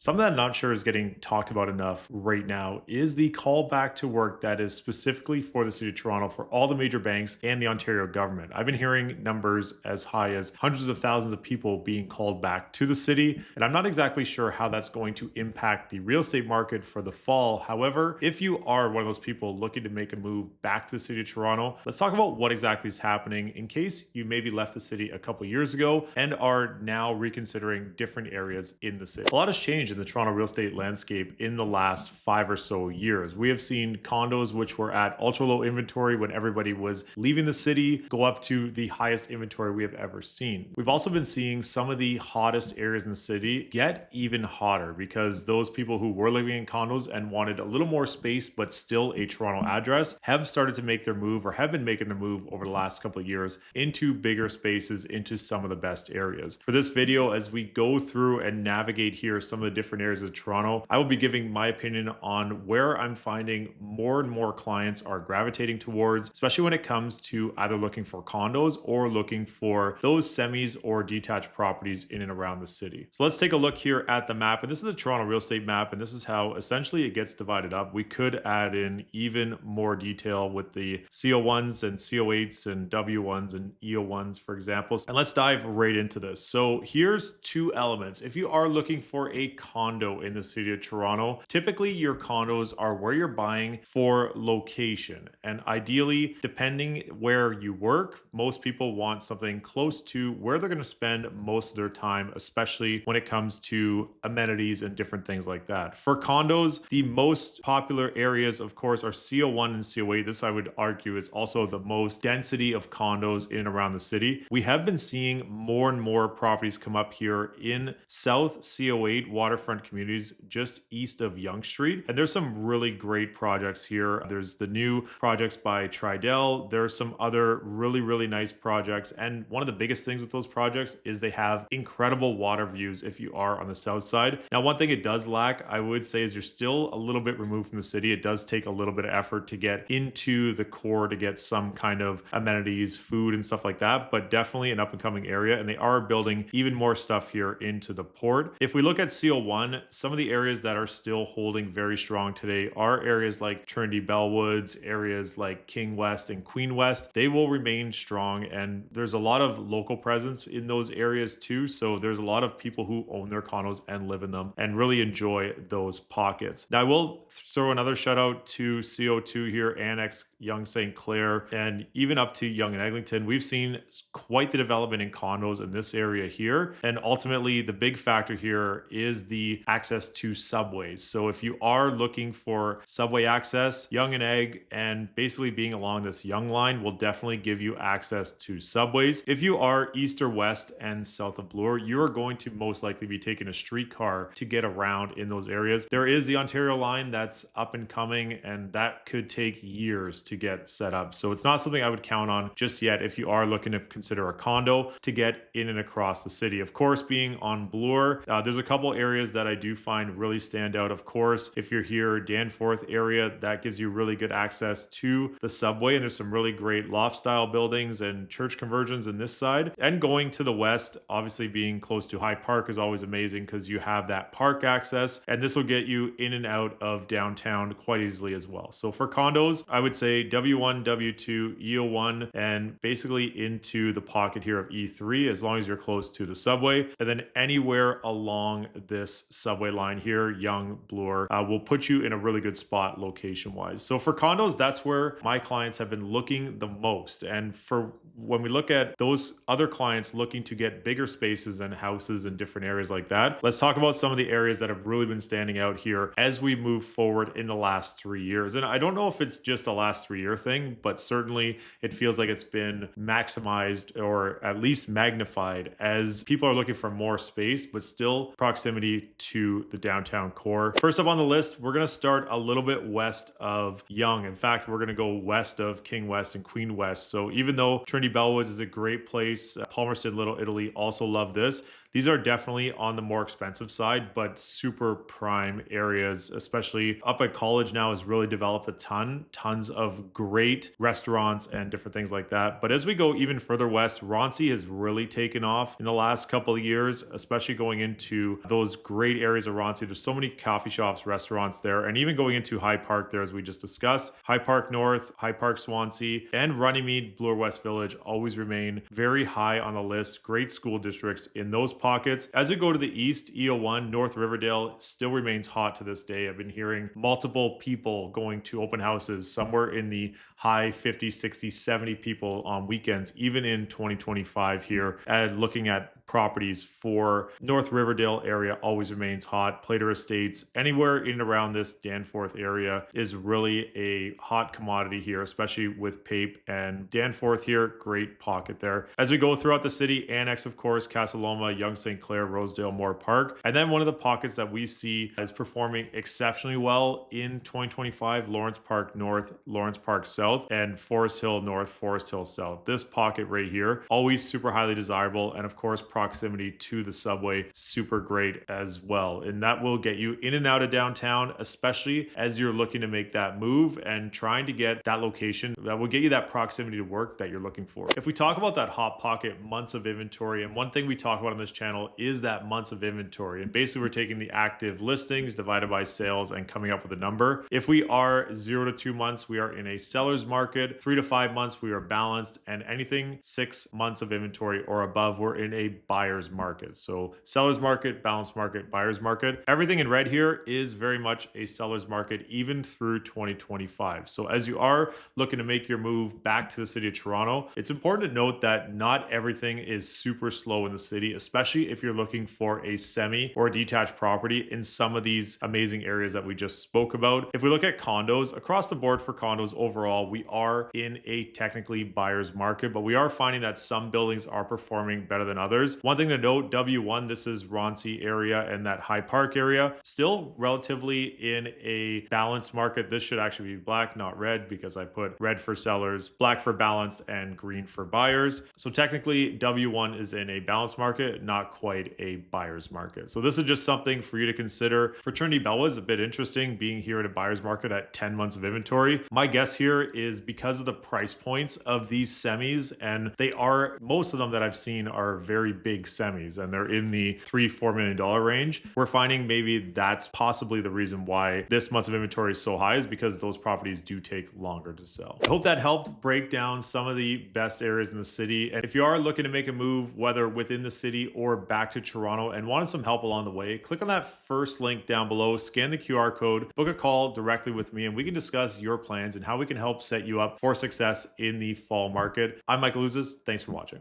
Something that I'm not sure is getting talked about enough right now is the call back to work that is specifically for the city of Toronto for all the major banks and the Ontario government. I've been hearing numbers as high as hundreds of thousands of people being called back to the city, and I'm not exactly sure how that's going to impact the real estate market for the fall. However, if you are one of those people looking to make a move back to the city of Toronto, let's talk about what exactly is happening in case you maybe left the city a couple years ago and are now reconsidering different areas in the city. A lot has changed in the Toronto real estate landscape in the last 5 or so years. We have seen condos which were at ultra low inventory when everybody was leaving the city go up to the highest inventory we have ever seen. We've also been seeing some of the hottest areas in the city get even hotter because those people who were living in condos and wanted a little more space but still a Toronto address have started to make their move or have been making the move over the last couple of years into bigger spaces, into some of the best areas. For this video, as we go through and navigate here some of the different areas of Toronto, I will be giving my opinion on where I'm finding more and more clients are gravitating towards, especially when it comes to either looking for condos or looking for those semis or detached properties in and around the city. So let's take a look here at the map. And this is a Toronto real estate map, and this is how essentially it gets divided up. We could add in even more detail with the CO1s and CO8s and W1s and EO1s, for example. And let's dive right into this. So here's two elements. If you are looking for a condo in the city of Toronto, typically your condos are where you're buying for location. And ideally, depending where you work, most people want something close to where they're going to spend most of their time, especially when it comes to amenities and different things like that. For condos, the most popular areas, of course, are CO1 and CO8. This, I would argue, is also the most density of condos in and around the city. We have been seeing more and more properties come up here in South CO8 waterfront communities just east of Yonge Street. And there's some really great projects here. There's the new projects by Tridel. There's some other really nice projects. And one of the biggest things with those projects is they have incredible water views if you are on the south side. Now, one thing it does lack, I would say, is you're still a little bit removed from the city. It does take a little bit of effort to get into the core to get some kind of amenities, food and stuff like that, but definitely an up and coming area. And they are building even more stuff here into the port. If we look at CO1, some of the areas that are still holding very strong today are areas like Trinity Bellwoods, areas like King West and Queen West. They will remain strong, and there's a lot of local presence in those areas too. So there's a lot of people who own their condos and live in them and really enjoy those pockets. Now, I will throw another shout out to CO2 here, Annex, Yonge St. Clair, and even up to Yonge and Eglinton. We've seen quite the development in condos in this area here. And ultimately, the big factor here is the access to subways. So if you are looking for subway access, Yonge and Egg, and basically being along this Yonge line will definitely give you access to subways. If you are east or west and south of Bloor, you are going to most likely be taking a streetcar to get around in those areas. There is the Ontario line that's up and coming, and that could take years to get set up. So it's not something I would count on just yet if you are looking to consider a condo to get in and across the city. Of course, being on Bloor, there's a couple areas that I do find really stand out. Of course, if you're here, Danforth area, that gives you really good access to the subway, and there's some really great loft style buildings and church conversions in this side. And going to the west, obviously being close to High Park is always amazing because you have that park access, and this will get you in and out of downtown quite easily as well. So for condos, I would say W1, W2, EO1, and basically into the pocket here of E3 as long as you're close to the subway. And then anywhere along this subway line here, Yonge, Bloor, will put you in a really good spot location wise. So for condos, that's where my clients have been looking the most. And for when we look at those other clients looking to get bigger spaces and houses in different areas like that, let's talk about some of the areas that have really been standing out here as we move forward in the last 3 years. And I don't know if it's just a last 3 year thing, but certainly it feels like it's been maximized or at least magnified as people are looking for more space, but still proximity to the downtown core. First up on the list, we're going to start a little bit west of Yonge. In fact, we're going to go west of King West and Queen West. So even though Trinity Bellwoods is a great place, Palmerston, Little Italy also love this. These are definitely on the more expensive side, but super prime areas, especially up at college now has really developed a tons of great restaurants and different things like that. But as we go even further west, Roncy has really taken off in the last couple of years, especially going into those great areas of Roncy. There's so many coffee shops, restaurants there, and even going into High Park there, as we just discussed. High Park North, High Park Swansea, and Runnymede, Bloor West Village always remain very high on the list. Great school districts in those pockets. As we go to the east, EO1, North Riverdale still remains hot to this day. I've been hearing multiple people going to open houses, somewhere in the high 50, 60, 70 people on weekends, even in 2025 here, and looking at properties for North Riverdale area always remains hot. Plater Estates, anywhere in and around this Danforth area is really a hot commodity here, especially with Pape and Danforth here. Great pocket there. As we go throughout the city, Annex, of course, Casa Loma, Yonge, St. Clair, Rosedale, Moore Park. And then one of the pockets that we see is performing exceptionally well in 2025, Lawrence Park North, Lawrence Park South, and Forest Hill North, Forest Hill South. This pocket right here, always super highly desirable. And of course, proximity to the subway, super great as well. And that will get you in and out of downtown, especially as you're looking to make that move and trying to get that location that will get you that proximity to work that you're looking for. If we talk about that hot pocket, months of inventory, and one thing we talk about on this channel is that months of inventory. And basically we're taking the active listings divided by sales and coming up with a number. If we are 0 to 2 months, we are in a seller's market. 3 to 5 months, we are balanced. And anything 6 months of inventory or above, we're in a buyer's market. So seller's market, balanced market, buyer's market. Everything in red here is very much a seller's market even through 2025. So as you are looking to make your move back to the city of Toronto, it's important to note that not everything is super slow in the city, especially if you're looking for a semi or a detached property in some of these amazing areas that we just spoke about. If we look at condos, across the board for condos overall, we are in a technically buyer's market, but we are finding that some buildings are performing better than others. One thing to note, W1, this is Roncy area and that High Park area, still relatively in a balanced market. This should actually be black, not red, because I put red for sellers, black for balanced, and green for buyers. So technically W1 is in a balanced market, not quite a buyer's market. So this is just something for you to consider. For Trinity Bellwood is a bit interesting being here at a buyer's market at 10 months of inventory. My guess here is because of the price points of these semis, and they are, most of them that I've seen are very big semis and they're in the $3-4 million range. We're finding maybe that's possibly the reason why this months of inventory is so high, is because those properties do take longer to sell. I hope that helped break down some of the best areas in the city. And if you are looking to make a move, whether within the city or back to Toronto and wanted some help along the way, click on that first link down below, scan the QR code, book a call directly with me, and we can discuss your plans and how we can help set you up for success in the fall market. I'm Michael Ouzas. Thanks for watching.